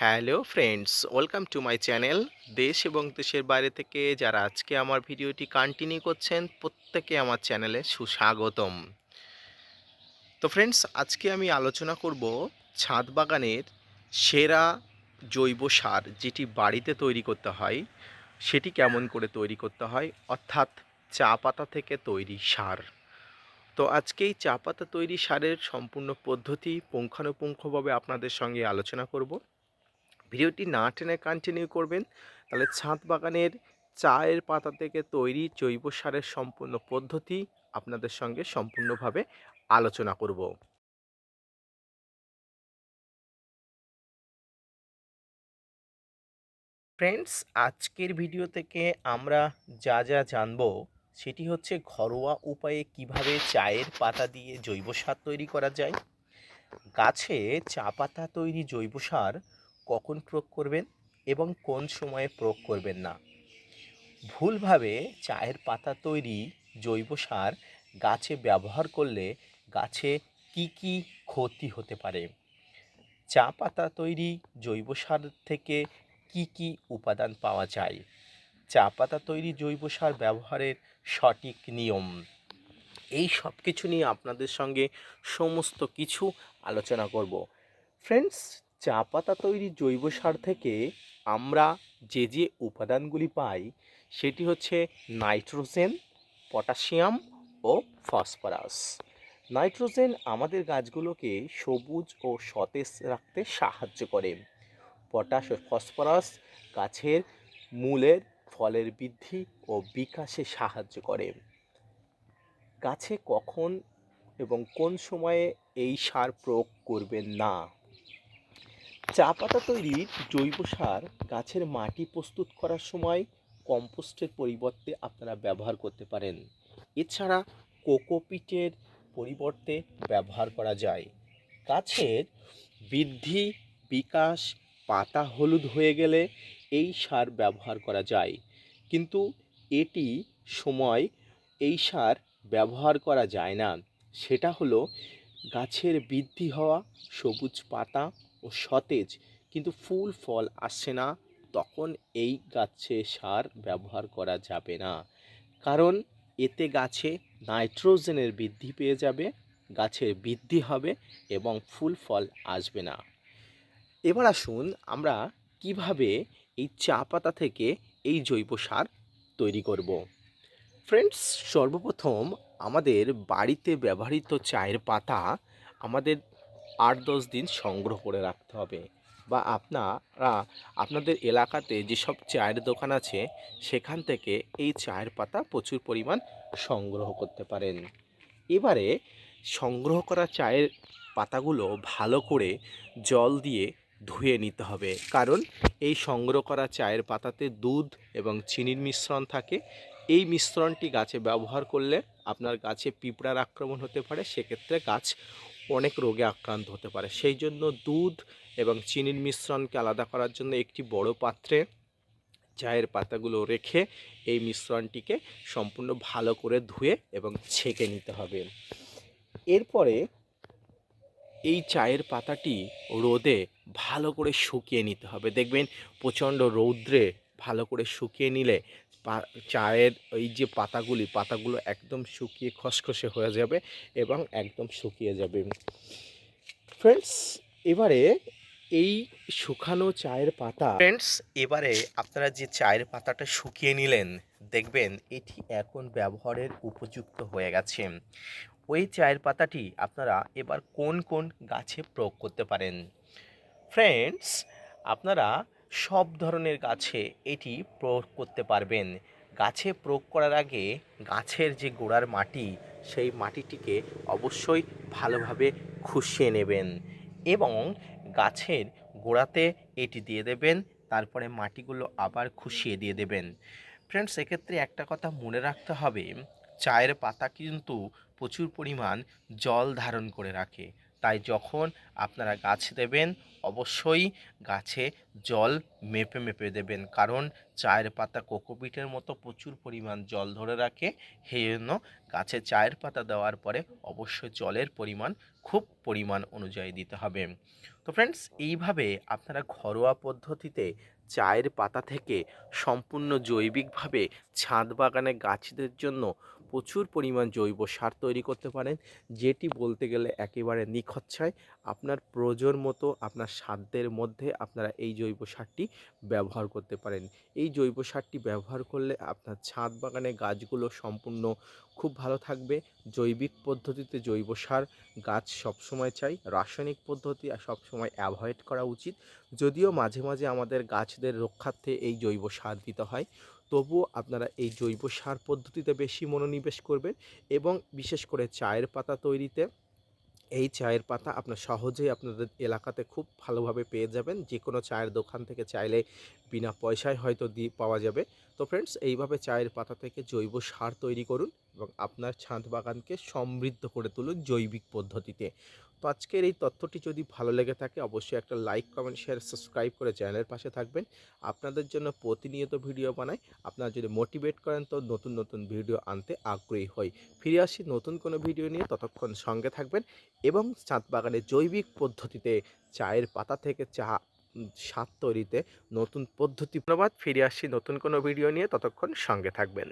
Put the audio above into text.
Hello friends, welcome to my channel. দেশ এবং দেশের বাইরে থেকে যারা আজকে আমার ভিডিওটি কন্টিনিউ করছেন প্রত্যেকে আমার চ্যানেলে সুস্বাগতম। তো ফ্রেন্ডস, আজকে আমি আলোচনা করব ছাদ বাগানের সেরা জৈব সার যেটি বাড়িতে তৈরি করতে হয় সেটি কেমন করে তৈরি করতে হয়, অর্থাৎ চা পাতা থেকে তৈরি সার। তো আজকে এই চা পাতা তৈরি সারের সম্পূর্ণ পদ্ধতি পুঙ্খানুপুঙ্খভাবে আপনাদের সঙ্গে আলোচনা করব। ভিডিওটি না টেনে কন্টিনিউ করবেন, তাহলে ছাদ বাগানের চায়ের পাতা থেকে তৈরি জৈব সারের সম্পূর্ণ পদ্ধতি আপনাদের সঙ্গে সম্পূর্ণভাবে আলোচনা করব। ফ্রেন্ডস, আজকের ভিডিও থেকে আমরা যা যা জানবো সেটি হচ্ছে ঘরোয়া উপায়ে কিভাবে চায়ের পাতা দিয়ে জৈব সার তৈরি করা যায়, গাছে চা পাতা তৈরি জৈব সার কখন প্রয়োগ করবেন এবং কোন সময়ে প্রয়োগ করবেন না, ভুলভাবে চায়ের পাতা তৈরি জৈব সার গাছে ব্যবহার করলে গাছে কি কি ক্ষতি হতে পারে, চা পাতা তৈরি জৈব সার থেকে কি কি উপাদান পাওয়া যায়, চা পাতা তৈরি জৈব সার ব্যবহারের সঠিক নিয়ম, এই সব কিছু নিয়ে আপনাদের সঙ্গে সমস্ত কিছু আলোচনা করব। ফ্রেন্ডস, চা পাতা তৈরি জৈব সার থেকে আমরা যে যে উপাদানগুলি পাই সেটি হচ্ছে নাইট্রোজেন, পটাশিয়াম ও ফসফরাস। নাইট্রোজেন আমাদের গাছগুলোকে সবুজ ও সতেজ রাখতে সাহায্য করে। পটাশ ও ফসফরাস গাছের মূলের ফলের বৃদ্ধি ও বিকাশে সাহায্য করে। গাছে কখন এবং কোন সময়ে এই সার প্রয়োগ করবেন না, চা পাতা তৈরির জৈব সার গাছের মাটি প্রস্তুত করার সময় কম্পোস্টের পরিবর্তে আপনারা ব্যবহার করতে পারেন। এছাড়া কোকোপিটের পরিবর্তে ব্যবহার করা যায়। গাছের বৃদ্ধি, বিকাশ, পাতা হলুদ হয়ে গেলে এই সার ব্যবহার করা যায়, কিন্তু এটি সময় এই সার ব্যবহার করা যায় না। সেটা হলো গাছের বৃদ্ধি হওয়া, সবুজ পাতা ও সতেজ কিন্তু ফুল ফল আসছে না, তখন এই গাছে সার ব্যবহার করা যাবে না। কারণ এতে গাছে নাইট্রোজেনের বৃদ্ধি পেয়ে যাবে, গাছের বৃদ্ধি হবে এবং ফুল ফল আসবে না। এবার আসুন আমরা কিভাবে এই চা পাতা থেকে এই জৈব সার তৈরি করব। ফ্রেন্ডস, সর্বপ্রথম আমাদের বাড়িতে ব্যবহৃত চায়ের পাতা আমাদের ৮-১০ দিন সংগ্রহ করে রাখতে হবে, বা আপনারা আপনাদের এলাকাতে যেসব চায়ের দোকান আছে সেখান থেকে এই চায়ের পাতা প্রচুর পরিমাণ সংগ্রহ করতে পারেন। এবারে সংগ্রহ করা চায়ের পাতাগুলো ভালো করে জল দিয়ে ধুয়ে নিতে হবে, কারণ এই সংগ্রহ করা চায়ের পাতাতে দুধ এবং চিনির মিশ্রণ থাকে। এই মিশ্রণটি গাছে ব্যবহার করলে আপনার গাছে পিঁপড়ার আক্রমণ হতে পারে, সেক্ষেত্রে গাছ অনেক রোগে আক্রান্ত হতে পারে। সেই জন্য দুধ এবং চিনির মিশ্রণকে আলাদা করার জন্য একটি বড় পাত্রে চায়ের পাতাগুলো রেখে এই মিশ্রণটিকে সম্পূর্ণ ভালো করে ধুয়ে এবং ছেঁকে নিতে হবে। এরপরে এই চায়ের পাতাটি রোদে ভালো করে শুকিয়ে নিতে হবে। দেখবেন প্রচণ্ড রৌদ্রে ভালো করে শুকিয়ে নিলে চায়ের এই যে পাতাগুলো একদম শুকিয়ে খসখসে হয়ে যাবে এবং একদম শুকিয়ে যাবে। ফ্রেন্ডস, এবারে এই শুকানো চায়ের পাতা ফ্রেন্ডস এবারে আপনারা যে চায়ের পাতাটা শুকিয়ে নিলেন, দেখবেন এটি এখন ব্যবহারের উপযুক্ত হয়ে গেছে। ওই চায়ের পাতাটি আপনারা এবার কোন কোন গাছে প্রয়োগ করতে পারেন। ফ্রেন্ডস, আপনারা সব ধরনের গাছে এটি প্রয়োগ করতে পারবেন। গাছে প্রয়োগ করার আগে গাছের যে গোড়ার মাটি, সেই মাটিটিকে অবশ্যই ভালোভাবে খুশিয়ে নেবেন এবং গাছের গোড়াতে এটি দিয়ে দেবেন, তারপরে মাটিগুলো আবার খুশিয়ে দিয়ে দেবেন। ফ্রেন্ডস, এক্ষেত্রে একটা কথা মনে রাখতে হবে, চায়ের পাতা কিন্তু প্রচুর পরিমাণ জল ধারণ করে রাখে। তাই যখন আপনারা গাছ দেবেন অবশ্যই গাছে জল মেপে মেপে দেবেন, কারণ চায়ের পাতা কোকোপিটের মতো প্রচুর পরিমাণ জল ধরে রাখে। সেই জন্য গাছে চায়ের পাতা দেওয়ার পরে অবশ্যই জলের পরিমাণ খুব পরিমাণ অনুযায়ী দিতে হবে। তো ফ্রেন্ডস, এইভাবে আপনারা ঘরোয়া পদ্ধতিতে চায়ের পাতা থেকে সম্পূর্ণ জৈবিকভাবে ছাদ বাগানে গাছদের জন্য প্রচুর পরিমাণ জৈব সার তৈরি করতে পারেন, যেটি বলতে গেলে একেবারে নিখরচায় আপনার প্রয়োজন মতো আপনার সাধ্যের মধ্যে আপনারা এই জৈব সারটি ব্যবহার করতে পারেন। এই জৈব সারটি ব্যবহার করলে আপনার ছাদ বাগানে গাছগুলো সম্পূর্ণ খুব ভালো থাকবে। জৈবিক পদ্ধতিতে জৈব সার গাছ সবসময় চাই, রাসায়নিক পদ্ধতি সবসময় অ্যাভয়েড করা উচিত। যদিও মাঝে মাঝে আমাদের গাছদের রক্ষার্থে এই জৈব সার দিতে হয়, তবুও আপনারা এই জৈব সার পদ্ধতিতে বেশি মনোনিবেশ করবেন। এবং বিশেষ করে চায়ের পাতা তৈরিতে এই চায়ের পাতা আপনার সহজেই আপনাদের এলাকাতে খুব ভালোভাবে পেয়ে যাবেন। যে কোনো চায়ের দোকান থেকে চাইলে বিনা পয়সায় হয়তো পাওয়া যাবে। তো ফ্রেন্ডস, এইভাবে চায়ের পাতা থেকে জৈব সার তৈরি করুন এবং আপনার ছাদ বাগানকে সমৃদ্ধ করে তুলুন জৈবিক পদ্ধতিতে। তো আজকের এই তথ্যটি যদি ভালো লেগে থাকে অবশ্যই একটা লাইক, কমেন্ট, শেয়ার, সাবস্ক্রাইব করে চ্যানেলের পাশে থাকবেন। আপনাদের জন্য প্রতিনিয়ত ভিডিও বানাই। আপনারা যদি মোটিভেট করেন তো নতুন নতুন ভিডিও আনতে আগ্রহী হই। ফিরে আসি নতুন কোনো ভিডিও নিয়ে, ততক্ষণ সঙ্গে থাকবেন এবং ছাদ বাগানে জৈবিক পদ্ধতিতে চায়ের পাতা থেকে চা স্বাদ তৈরিতে নতুন পদ্ধতি। ধন্যবাদ। ফিরে আসছি নতুন কোনো ভিডিও নিয়ে, ততক্ষণ সঙ্গে থাকবেন।